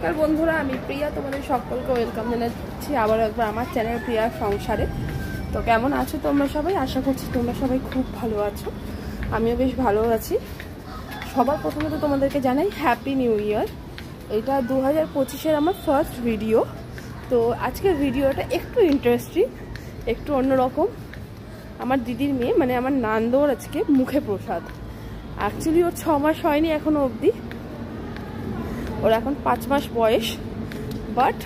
নমস্কার বন্ধুরা, আমি প্রিয়া, তোমাদের সকলকে ওয়েলকাম জানাচ্ছি আবার একবার আমার চ্যানেল প্রিয়া সংসারে। তো কেমন আছো তোমরা সবাই? আশা করছি তোমরা সবাই খুব ভালো আছো, আমিও বেশ ভালো আছি। সবার প্রথমে তো তোমাদেরকে জানাই হ্যাপি নিউ ইয়ার। এটা 2025-এর আমার ফার্স্ট ভিডিও। তো আজকের ভিডিওটা একটু ইন্টারেস্টিং, একটু অন্যরকম। আমার দিদির মেয়ে মানে আমার নান্দর আজকে মুখে প্রসাদ। অ্যাকচুয়ালি ওর 6 মাস হয়নি এখনো অবধি, ওর এখন 5 মাস বয়স। বাট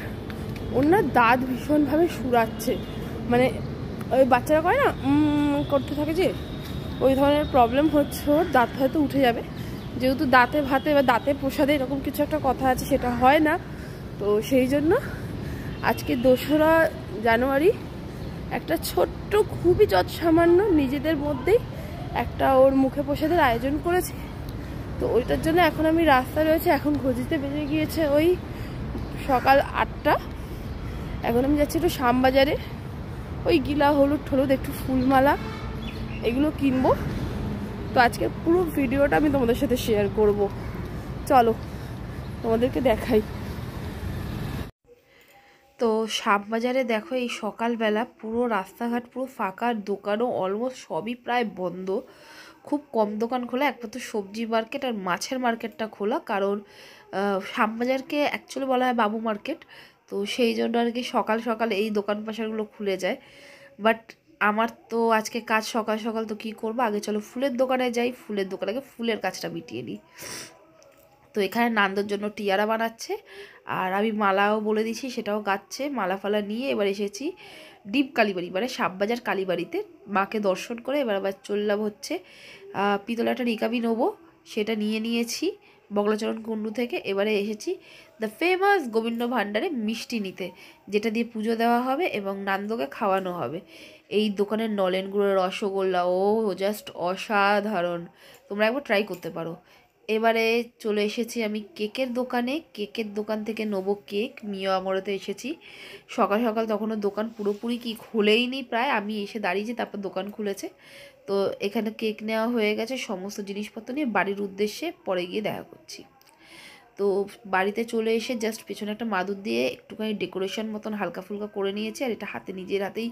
ওর না দাঁত ভীষণভাবে শুরাচ্ছে, মানে ওই বাচ্চারা করে না করতে থাকে, যে ওই ধরনের প্রবলেম হচ্ছে। ওর দাঁত হয়তো উঠে যাবে, যেহেতু দাঁতে ভাতে বা দাঁতে প্রসাদে এরকম কিছু একটা কথা আছে, সেটা হয় না। তো সেই জন্য আজকে 2রা জানুয়ারি একটা ছোট্ট খুবই সামান্য নিজেদের মধ্যেই একটা ওর মুখে প্রসাদের আয়োজন করেছি। তো ওইটার জন্য এখন আমি রাস্তায় রয়েছে। এখন ঘড়িতে বেজে গিয়েছে ওই সকাল 8টা। এখন আমি যাচ্ছি একটু শ্যামবাজারে, ওই গিলা হলুদ ঠলুদ একটু ফুলমালা এগুলো কিনবো। তো আজকে পুরো ভিডিওটা আমি তোমাদের সাথে শেয়ার করব। চলো তোমাদেরকে দেখাই। তো শ্যামবাজারে দেখো এই সকালবেলা পুরো রাস্তাঘাট পুরো ফাঁকা, দোকানও অলমোস্ট সবই প্রায় বন্ধ। খুব কম দোকান খোলা, একমাত্র সবজি মার্কেট আর মাছের মার্কেটটা খোলা। কারণ শ্যামবাজারকে অ্যাকচুয়ালি বলা হয় বাবু মার্কেট। তো সেই জন্য আর কি সকাল সকাল এই দোকান পাশারগুলো খুলে যায়। বাট আমার তো আজকে কাজ সকাল সকাল, তো কী করবো, আগে চলো ফুলের দোকানে যাই। ফুলের দোকানে গিয়ে ফুলের কাজটা মিটিয়ে নিই। তো এখানে নান্দর জন্য টিয়ারা বানাচ্ছে, আর আমি মালাও বলে দিচ্ছি, সেটাও গাচ্ছে। মালা ফালা নিয়ে এবার এসেছি ডিপ কালীবাড়ি, মানে শ্যামবাজার কালীবাড়িতে মাকে দর্শন করে এবার আবার চললাম হচ্ছে পিতলে একটা রিকাবি নেবো, সেটা নিয়ে নিয়েছি বগলাচরণ কুণ্ডু থেকে। এবারে এসেছি দ্য ফেমাস গোবিন্দ ভাণ্ডারে মিষ্টি নিতে, যেটা দিয়ে পুজো দেওয়া হবে এবং নান্দকে খাওয়ানো হবে। এই দোকানের নলেন গুড়ের রসগোল্লা ও জাস্ট অসাধারণ, তোমরা একবার ট্রাই করতে পারো। এবারে চলে এসেছি আমি কেকের দোকানে। কেকের দোকান থেকে নেবো কেক। মিয়া আমরাতে এসেছি সকাল সকাল, তখনও দোকান পুরোপুরি কি খুলেইনি, প্রায় আমি এসে দাঁড়িয়েছি তারপর দোকান খুলেছে। তো এখানে কেক নেওয়া হয়ে গেছে, সমস্ত জিনিসপত্র নিয়ে বাড়ির উদ্দেশ্যে পরে গিয়ে দেখা করছি। তো বাড়িতে চলে এসে জাস্ট পেছনে একটা মাদুর দিয়ে একটুখানি ডেকোরেশন মতন হালকা ফুলকা করে নিয়েছি। আর এটা হাতে নিজের হাতেই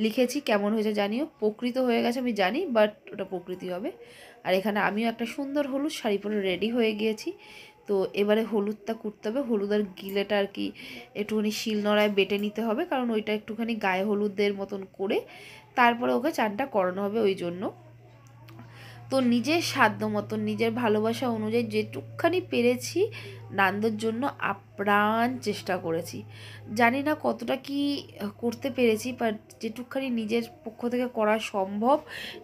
লিখেছি, কেমন হয়েছে জানিও। প্রকৃত হয়ে গেছে আমি জানি, বাট ওটা প্রকৃতি হবে। আর এখানে আমিও একটা সুন্দর হলুদ শাড়ি পরে রেডি হয়ে গিয়েছি। তো এবারে হলুদটা করতে হবে, হলুদ আর গিলেটা আর কি একটুখানি শিলনোড়ায় বেটে নিতে হবে, কারণ ওইটা একটুখানি গায়ে হলুদের মতন করে তারপরে ওকে চানটা করানো হবে। ওই জন্য তো নিজের সাধ্য মতন নিজের ভালোবাসা অনুযায়ী যেটুকখানি পেরেছি নান্দর জন্য আপ্রাণ চেষ্টা করেছি। জানি না কতটা কি করতে পেরেছি, বাট যেটুকখানি নিজের পক্ষ থেকে করা সম্ভব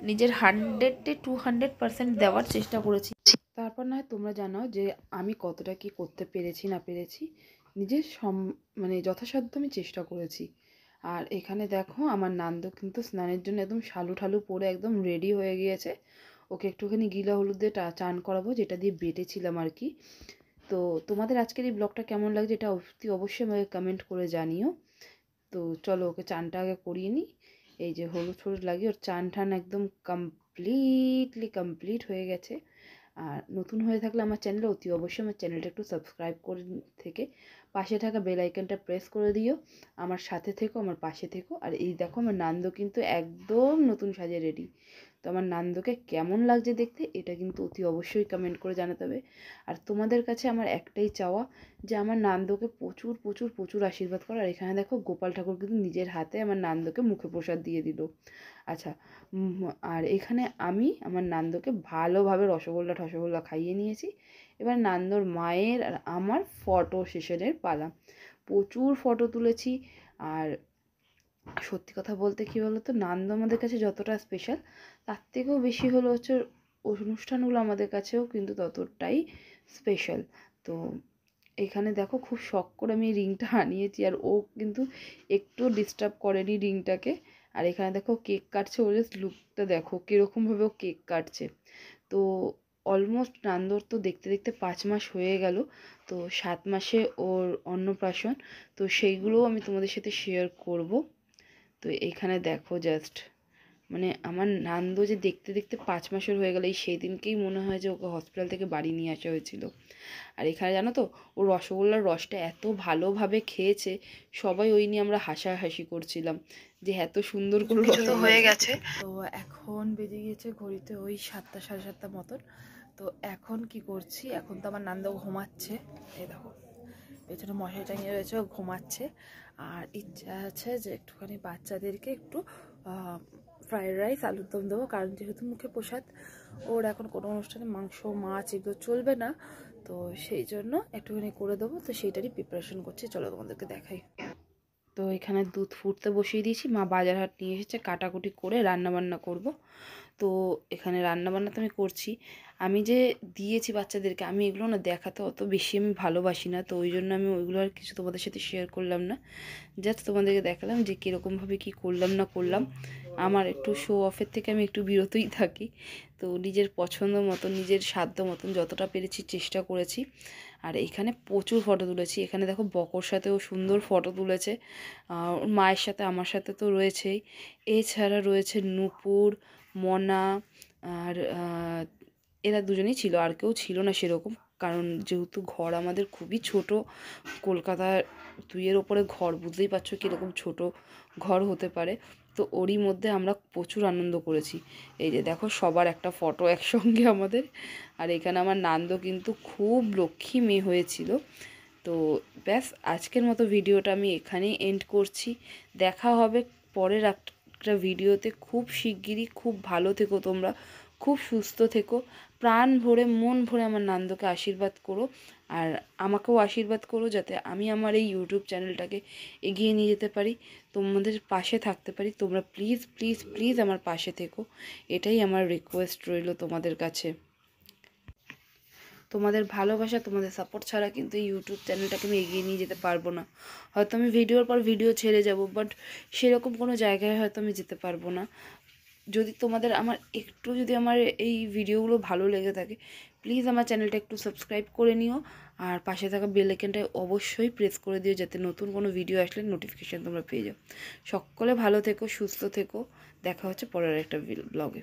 নিজের 100-200% দেওয়ার চেষ্টা করেছি। তারপর নয় তোমরা জানাও যে আমি কতটা কি করতে পেরেছি না পেরেছি। নিজের মানে যথাসাধ্য আমি চেষ্টা করেছি। আর এখানে দেখো আমার নান্দ কিন্তু স্নানের জন্য একদম শালু ঠালু পরে একদম রেডি হয়ে গিয়েছে। ওকে একটুখানি গিলা হলুদ দিয়ে চান করাবো, যেটা দিয়ে বেটেছিলাম আর কি। তো তোমাদের আজকের এই ব্লগটা কেমন লাগছে এটা অবশ্যই আমাকে কমেন্ট করে জানিও। তো চলো ওকে চানটা আগে করিয়ে নিই। এই যে হলুদ হলুদ লাগিয়ে ওর চান টান একদম কমপ্লিট হয়ে গেছে। আর নতুন হয়ে থাকলে আমার চ্যানেলে অবশ্যই আমার চ্যানেলটা একটু সাবস্ক্রাইব করে থেকে পাশে থাকা বেল আইকনটা প্রেস করে দিও। আমার সাথে থেকো, আমার পাশে থেকো। আর এই দেখো আমার নান্দ কিন্তু একদম নতুন সাজে রেডি। তো আমার নান্দকে কেমন লাগছে দেখতে এটা কিন্তু অবশ্যই কমেন্ট করে জানাতে হবে। আর তোমাদের কাছে আমার একটাই চাওয়া যে আমার নান্দকে প্রচুর প্রচুর প্রচুর আশীর্বাদ করো। আর এখানে দেখো গোপাল ঠাকুর কিন্তু নিজের হাতে আমার নান্দকে মুখে প্রসাদ দিয়ে দিল। আচ্ছা, আর এখানে আমি আমার নান্দকে ভালোভাবে রসগোল্লা খাইয়ে নিয়েছি। এবার নান্দর মায়ের আর আমার ফটো সেশনের পালা। প্রচুর ফটো তুলেছি। আর সত্যি কথা বলতে কী বলো তো, নান্দ আমাদের কাছে যতটা স্পেশাল তার থেকেও বেশি হলো হচ্ছে অনুষ্ঠানগুলো আমাদের কাছেও কিন্তু ততটাই স্পেশাল। তো এখানে দেখো খুব শখ করে আমি রিংটা আনিয়েছি, আর ও কিন্তু একটু ডিস্টার্ব করেনি রিংটাকে। আর এখানে দেখো কেক কাটছে, ওর জাস্ট লুকটা দেখো কীরকমভাবে ও কেক কাটছে। তো অলমোস্ট নান্দর তো দেখতে দেখতে 5 মাস হয়ে গেল। তো 7 মাসে ওর অন্নপ্রাশন, তো সেইগুলোও আমি তোমাদের সাথে শেয়ার করব। তো এখানে দেখো জাস্ট মানে আমার নান্দু যে দেখতে দেখতে 5 মাসের হয়ে গেল, এই সেই দিনকেই মনে হয় যে ওকে হসপিটাল থেকে বাড়ি নিয়ে আসা হয়েছিল। আর এখানে জানো তো, ও রসগোল্লার রসটা এত ভালোভাবে খেয়েছে, সবাই ওই নিয়ে আমরা হাসাহাসি করছিলাম যে এত সুন্দর করে রসগোল্লা হয়ে গেছে। তো এখন বেজে গিয়েছে ঘড়িতে ওই 7টা 7:30 মতন। তো এখন কি করছি, এখন তো আমার নান্দু ঘুমাচ্ছে, এই দেখো পেছনে মশারি টাঙিয়ে রয়েছে, ও ঘুমাচ্ছে। আর ইচ্ছা আছে যে একটুখানি বাচ্চাদেরকে একটু ফ্রাইড রাইস আলুর দম দেবো, কারণ যেহেতু মুখে প্রসাদ, ওর এখন কোনো অনুষ্ঠানে মাংস মাছ এগুলো চলবে না, তো সেই জন্য একটুখানি করে দেবো। তো সেইটারই প্রিপারেশন করছি, চলো তোমাদেরকে দেখাই। তো এখানে দুধ ফুটতে বসিয়ে দিয়েছি, মা বাজার হাট নিয়ে এসেছে, কাটাকুটি করে রান্নাবান্না করব। তো এখানে রান্নাবান্না তো আমি করছি। আমি যে দিয়েছি বাচ্চাদেরকে, আমি এগুলো না দেখাতে অত বেশি আমি ভালোবাসি না, তো ওই জন্য আমি ওইগুলো আর কিছু তোমাদের সাথে শেয়ার করলাম না। জাস্ট তোমাদেরকে দেখালাম যে কীরকমভাবে কী করলাম না করলাম। আমার একটু শো অফের থেকে আমি একটু বিরতই থাকি। তো নিজের পছন্দ মতন, নিজের সাধ্য মতন যতটা পেরেছি চেষ্টা করেছি। আর এখানে প্রচুর ফটো তুলেছি। এখানে দেখো বকর সাথেও সুন্দর ফটো তুলেছে, ওর মায়ের সাথে, আমার সাথে তো রয়েছেই। এছাড়া রয়েছে নূপুর, মনা, আর এরা দুজনেই ছিল, আর কেউ ছিল না সেরকম। কারণ যেহেতু ঘর আমাদের খুবই ছোট, কলকাতার 2-এর ওপরে ঘর, বুঝতেই পারছো কীরকম ছোট ঘর হতে পারে। তো ওরই মধ্যে আমরা প্রচুর আনন্দ করেছি। এই যে দেখো সবার একটা ফটো একসঙ্গে আমাদের। আর এখানে আমার নান্দু কিন্তু খুব লক্ষ্মী মেয়ে হয়েছিল। তো ব্যাস, আজকের মতো ভিডিওটা আমি এখানেই এন্ড করছি। দেখা হবে পরের একটা ভিডিওতে খুব শিগগিরই। খুব ভালো থেকো তোমরা, খুব সুস্থ থেকো, প্রাণ ভরে মন ভরে আমার নান্দুকে আশীর্বাদ করো। আর আমাকেও আশীর্বাদ করো, যাতে আমি আমার এই ইউটিউব চ্যানেলটাকে এগিয়ে নিয়ে যেতে পারি, তোমাদের পাশে থাকতে পারি। তোমরা প্লিজ প্লিজ প্লিজ আমার পাশে থেকো, এটাই আমার রিকোয়েস্ট রইল তোমাদের কাছে। তোমাদের ভালোবাসা, তোমাদের সাপোর্ট ছাড়া কিন্তু এই ইউটিউব চ্যানেলটাকে আমি এগিয়ে নিয়ে যেতে পারবো না। হয়তো আমি ভিডিওর পর ভিডিও ছেড়ে যাব, বাট সেরকম কোনো জায়গায় হয়তো আমি যেতে পারবো না। যদি তোমাদের যদি আমার এই ভিডিওগুলো ভালো লেগে থাকে, প্লিজ আমার চ্যানেলটা একটু সাবস্ক্রাইব করে নিও। আর পাশে থাকা বেল আইকনটায় অবশ্যই প্রেস করে দিও, যাতে নতুন কোনো ভিডিও আসলে নোটিফিকেশান তোমরা পেয়ে যাও। সকলে ভালো থেকো, সুস্থ থেকো। দেখা হচ্ছে পরের একটা ব্লগে।